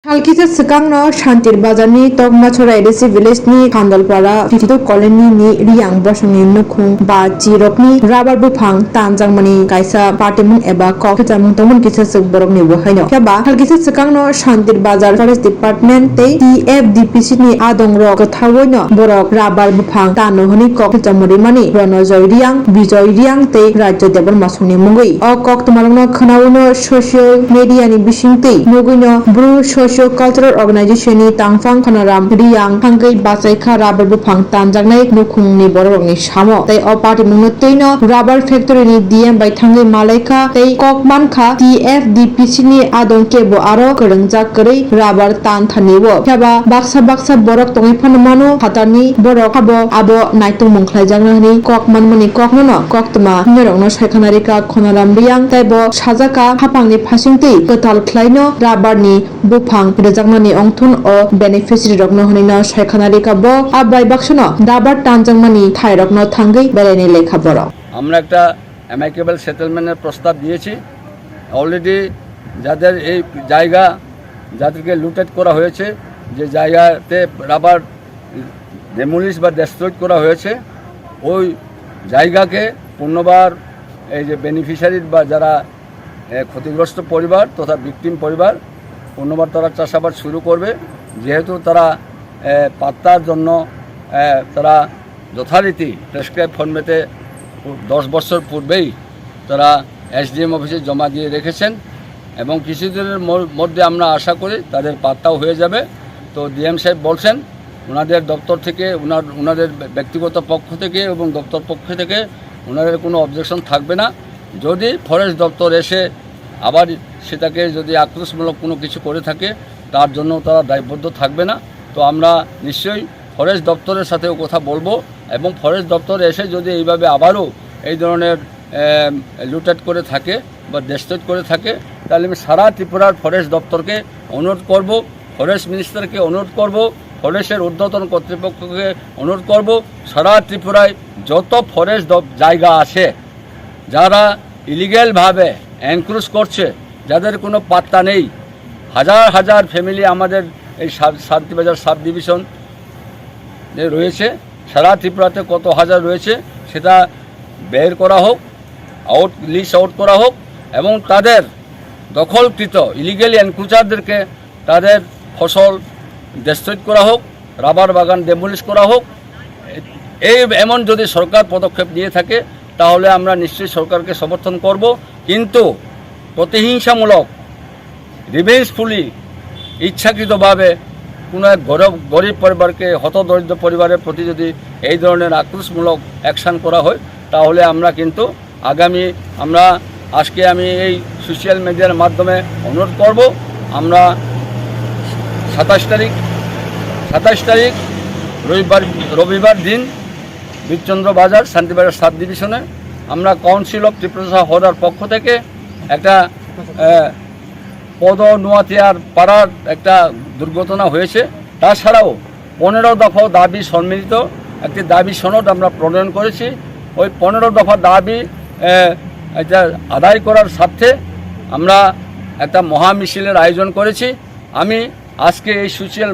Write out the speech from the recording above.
Halkisa Sakangno Shantir Bazani Tokmachora Edisi Village ni Kandalpara Tito Colony ni Riang Bosani Nukung Ba Chirokni Rabar Bupang Tanjangmani Kaisa Partimung Eba Kok Jamung Tomun Kisa Sukborok ni Wahaino Kaba Halkisa Sakangno Shantir Bazar Forest Department Te TFDPC ni Adongro Kothawoino Borok Rabar Bupang Tano Honi Kok Jamuri Mani Rono Joy Riang Te Rajyo Debor Masuni Mungui O Kok Tumarongno Khanawono Social Media ni Bishingte Nuguino Bru Socio-Cultural Organization ni Tangfang Khanaram Riang Hanggai Basaikha Rabar Bupang Tanjangnai Nukungni Borokni Samo Tei O Party Mungnoteino Rabar Factory ni DM by Thangai Malaika Tei Kokmankha TFDPC ni Adongkebo Aro Kerengjak Korei Rabar Tan Thaniwo Kyaba Baksa Borok Tongai Phanmano Hatani Borok Habo Abo Naitung Mungkhlaijaknani Kokmanmani Koknono Koktuma Nerongno Saikhanarika Khonaram Riang Teibo Sajaka Hapangni Phasingtei Kotal Khlaino Rabar ni Bupang Rejakmani Ongthun o Beneficiary Rokno Honino Saikhanarika Bo Abai Baksono Rabar Tanjangmani Thai Rokno Thangai Belaini Lekha Borok আমরা একটা অ্যামাইকেবল সেটেলমেন্টের প্রস্তাব দিয়েছি already যাদের এই জায়গা যাদেরকে looted করা হয়েছে যে জায়গাতে রাবার ডেমোলিশ বা ডেস্ট্রয় করা হয়েছে ওই জায়গাকে পুনর্বার এই যে বেনিফিশিয়ারি বা যারা ক্ষতিগ্রস্ত পরিবার তথা ভিকটিম পরিবার পুনর্বার তারা চাষাবাদ শুরু করবে যেহেতু তারা পাত্তার জন্য তারা যথারীতি প্রেসক্রাইব ফরম্যাটে 10 বছর পূর্বেই তারা SDM অফিসে জমা দিয়ে রেখেছেন এবং কিছুদিনের মধ্যে আমরা আশা করি তাদের পাত্তাও হয়ে যাবে। তো ডিএম সাহেব বলছেন ওনাদের দপ্তর থেকে ওনাদের ব্যক্তিগত পক্ষ থেকে এবং দপ্তর পক্ষ থেকে ওনাদের কোনো অবজেকশন থাকবে না। যদি ফরেস্ট দপ্তর এসে আবার সেটাকে যদি আক্রোশমূলক কোনো কিছু করে থাকে তার জন্য তারা দায়বদ্ধ থাকবে না। তো আমরা নিশ্চয়ই ফরেস্ট দপ্তরের সাথেও কথা বলবো এবং ফরেস্ট দপ্তর এসে যদি এইভাবে আবারও এই ধরনের লুটেট করে থাকে বা ডেস্ট্রয় করে থাকে তাহলে আমি সারা ত্রিপুরার ফরেস্ট দপ্তরকে অনুরোধ করব, ফরেস্ট মিনিস্টারকে অনুরোধ করব, ফরেস্টের ঊর্ধ্বতন কর্তৃপক্ষকে অনুরোধ করব সারা ত্রিপুরায় যত ফরেস্ট জায়গা আছে যারা ইলিগ্যালভাবে এনক্রোচ করছে যাদের কোনো পাত্তা নেই হাজার ফ্যামিলি আমাদের এই শান্তিবাজার সাব ডিভিশন রয়েছে সারা ত্রিপুরাতে কত হাজার রয়েছে সেটা বের করা হোক লিস্ট আউট করা হোক এবং তাদের দখলকৃত ইলিগ্যালি এনক্রোচারদেরকে তাদের ফসল ডেস্ট্রয় করা হোক রাবার বাগান ডেমোলিশ করা হোক। এমন যদি সরকার পদক্ষেপ নিয়ে থাকে তাহলে আমরা নিশ্চয়ই সরকারকে সমর্থন করব, কিন্তু প্রতিহিংসামূলক রিভেঞ্জফুলি ইচ্ছাকৃতভাবে কোনো এক গরিব পরিবারকে হতদরিদ্র পরিবারের প্রতি যদি এই ধরনের আক্রোশমূলক অ্যাকশান করা হয় তাহলে আমরা কিন্তু আমরা আজকে আমি এই সোশ্যাল মিডিয়ার মাধ্যমে অনুরোধ করব আমরা 27 তারিখ রবিবার দিন বীরচন্দ্র বাজার শান্তিবাজার সাব ডিভিশনে আমরা কাউন্সিল অফ ত্রিপুরা হওয়ার পক্ষ থেকে একটা নোয়াতিয়ার পাড়ার একটা দুর্ঘটনা হয়েছে তাছাড়াও 15 দফা দাবি সম্মিলিত একটি দাবি সনদ আমরা প্রণয়ন করেছি। ওই 15 দফা দাবি এটা আদায় করার স্বার্থে আমরা একটা মহা মিছিলের আয়োজন করেছি। আমি আজকে এই সোশ্যাল